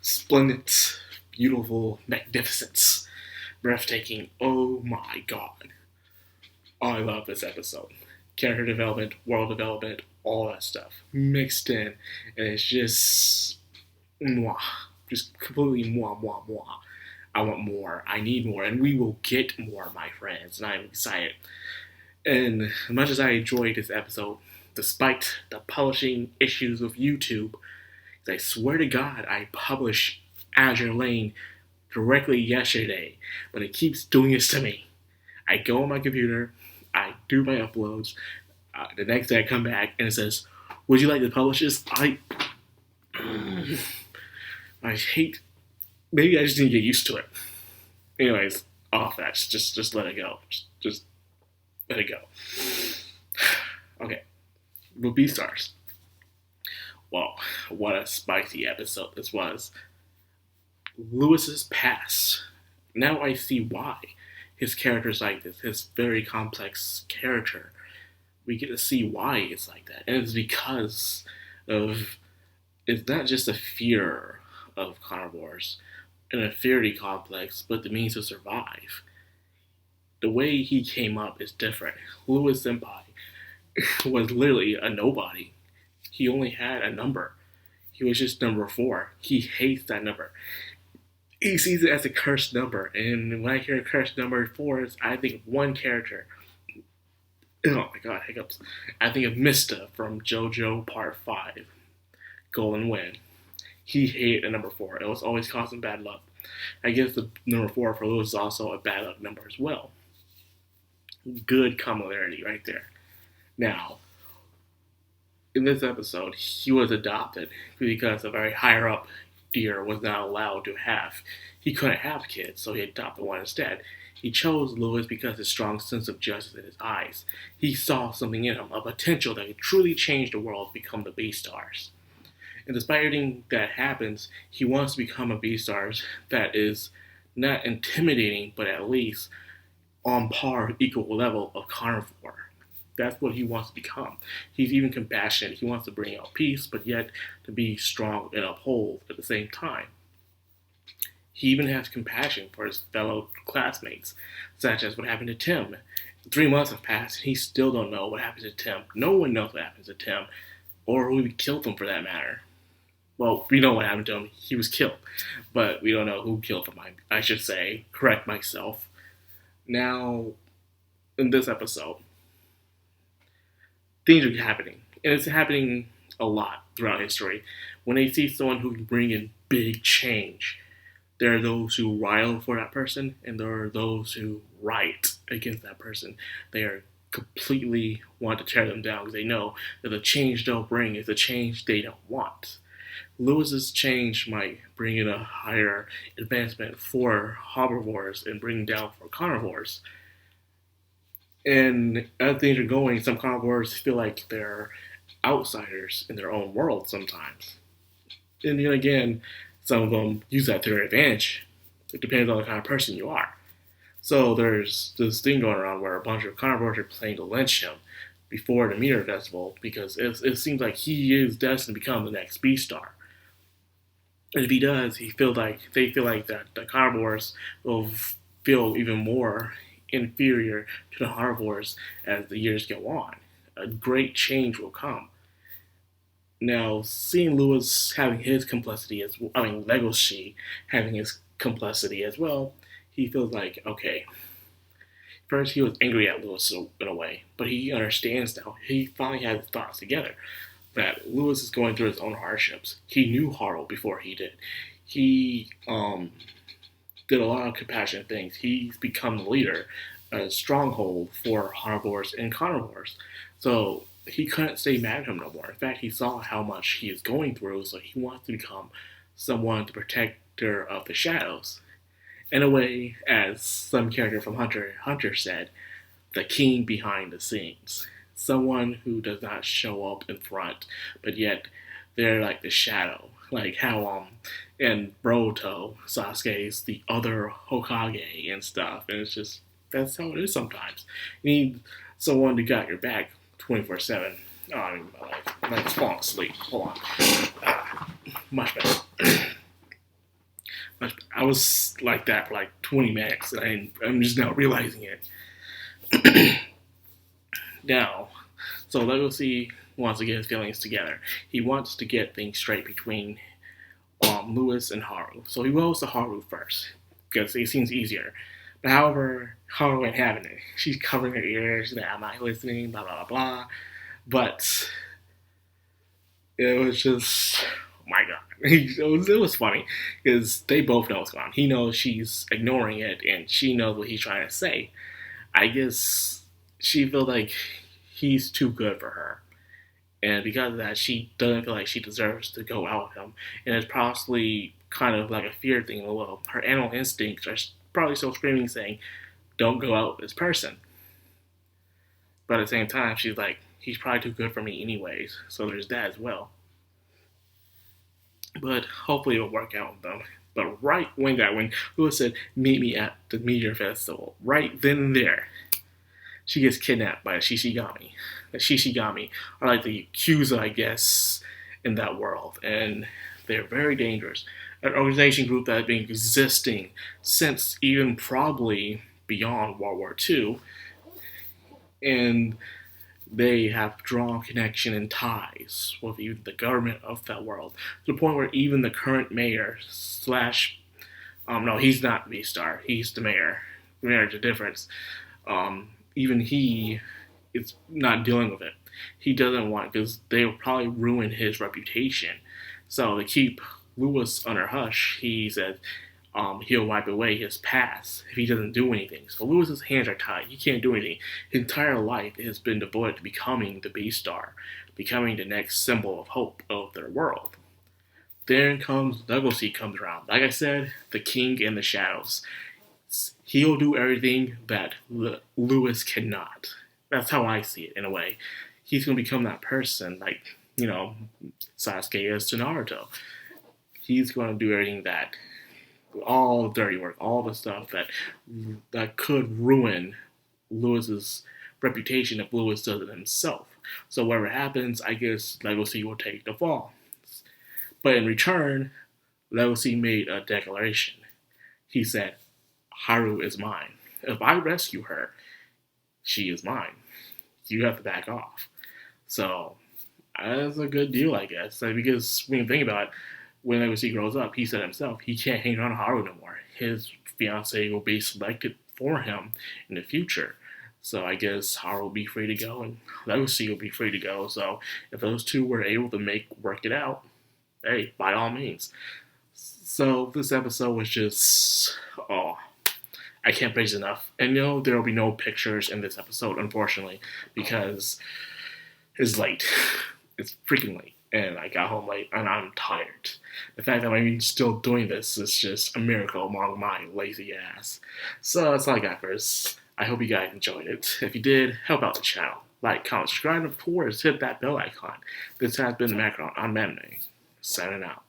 Splendid, beautiful, magnificence, breathtaking. Oh my god. I love this episode. Character development, world development, all that stuff mixed in. And it's just mwah. Just completely mwah, mwah, mwah. I want more. I need more. And we will get more, my friends. And I'm excited. And as much as I enjoyed this episode, despite the publishing issues with YouTube, I swear to God, I published Azure Lane directly yesterday, but it keeps doing this to me. I go on my computer, I do my uploads, the next day I come back and it says, would you like to publish this? I hate, maybe I just didn't get used to it. Anyways, off that, just let it go. Just let it go. Okay, with Beastars. Well, what a spicy episode this was. Lewis's past. Now I see why his character's like this. His very complex character. We get to see why it's like that. And it's because of, it's not just a fear of carnivores and a inferiority complex, but the means to survive. The way he came up is different. Lewis Senpai was literally a nobody. He only had a number. He was just number 4. He hates that number. He sees it as a cursed number. And when I hear cursed number 4, I think of one character. Oh my god, hiccups. I think of Mista from JoJo Part 5. Golden Wind. He hated a number 4. It was always causing bad luck. I guess the number 4 for Lewis is also a bad luck number as well. Good commonality right there. Now, in this episode, he was adopted because a very higher up deer was not allowed to have. He couldn't have kids, so he adopted one instead. He chose Lewis because of his strong sense of justice in his eyes. He saw something in him, a potential that could truly change the world, become the Beastars. And despite everything that happens, he wants to become a Beastars that is not intimidating, but at least on par, equal level of carnivore. That's what he wants to become. He's even compassionate. He wants to bring out peace, but yet to be strong and uphold at the same time. He even has compassion for his fellow classmates, such as what happened to Tim. 3 months have passed, and he still don't know what happened to Tim. No one knows what happened to Tim, or who killed him for that matter. Well, we know what happened to him. He was killed, but we don't know who killed him. I should say, correct myself. Now, in this episode, things are happening. And it's happening a lot throughout history. When they see someone who can bring in big change, there are those who rile for that person, and there are those who riot against that person. They are completely want to tear them down because they know that the change they'll bring is a change they don't want. Lewis's change might bring in a higher advancement for herbivores and bring down for carnivores. And as things are going, some carnivores feel like they're outsiders in their own world sometimes. And then again, some of them use that to their advantage. It depends on the kind of person you are. So there's this thing going around where a bunch of carnivores are planning to lynch him before the Meteor Festival because it seems like he is destined to become the next Beastar. And if he does, they feel like that the carnivores will feel even more inferior to the herbivores as the years go on. A great change will come. Now, seeing Lewis having his complexity Legoshi having his complexity as well, he feels like, okay, first he was angry at Lewis in a way, but he understands now. He finally has his thoughts together that Lewis is going through his own hardships. He knew Haru before he did. He did a lot of compassionate things. He's become the leader, a stronghold for herbivores and carnivores. So he couldn't stay mad at him no more. In fact, he saw how much he is going through, so he wants to become someone, the protector of the shadows. In a way, as some character from Hunter x Hunter said, the king behind the scenes. Someone who does not show up in front, but yet they're like the shadow. Like how in Boruto, Sasuke's the other Hokage and stuff. And it's just, that's how it is sometimes. You need someone to got your back 24/7. Oh, I mean, like falling asleep. Hold on. Much better. I was like that for like 20 minutes, and I'm just now realizing it. Now, so Legacy wants to get his feelings together. He wants to get things straight between Lewis and Haru. So he goes to Haru first because it seems easier. But however, Haru ain't having it. She's covering her ears. She's like, I'm not listening. Blah blah blah blah. But it was just, oh my god, it was funny because they both know what's going on. He knows she's ignoring it, and she knows what he's trying to say. I guess she feels like he's too good for her. And because of that, she doesn't feel like she deserves to go out with him. And it's possibly kind of like a fear thing a little. Her animal instincts are probably still screaming, saying, don't go out with this person. But at the same time, she's like, he's probably too good for me anyways. So there's that as well. But hopefully it'll work out with them. But right when Lewis said, meet me at the Meteor Festival, right then and there, she gets kidnapped by a Shishigumi. The Shishigumi are like the Yakuza, I guess, in that world. And they're very dangerous. An organization group that has been existing since even probably beyond World War II. And they have drawn connection and ties with even the government of that world. To the point where even the current mayor slash, no, he's not Beastar. He's the mayor. The mayor's a difference. Even he is not dealing with it. He doesn't want, because they will probably ruin his reputation. So to keep Lewis under hush, he said he'll wipe away his past if he doesn't do anything. So Lewis's hands are tied. He can't do anything. His entire life has been devoted to becoming the Beastar, becoming the next symbol of hope of their world. Then Legacy comes around. Like I said, the king in the shadows. He'll do everything that Lewis cannot. That's how I see it, in a way. He's going to become that person, like, Sasuke is to Naruto. He's going to do everything that, all the dirty work, all the stuff that could ruin Lewis's reputation if Lewis does it himself. So whatever happens, I guess Legacy will take the fall. But in return, Legacy made a declaration. He said, Haru is mine. If I rescue her, she is mine. You have to back off. So that's a good deal, I guess. Because when you think about it, when Legacy grows up, he said himself, he can't hang on to Haru no more. His fiancée will be selected for him in the future. So I guess Haru will be free to go, and Legacy will be free to go. So if those two were able to work it out, hey, by all means. So this episode was just, I can't praise enough. And there will be no pictures in this episode, unfortunately, because it's late. It's freaking late. And I got home late, and I'm tired. The fact that I'm even still doing this is just a miracle among my lazy ass. So that's all I got for this. I hope you guys enjoyed it. If you did, help out the channel. Like, comment, subscribe, and of course, hit that bell icon. This has been the Madcrownxox. I'm Anime. Signing out.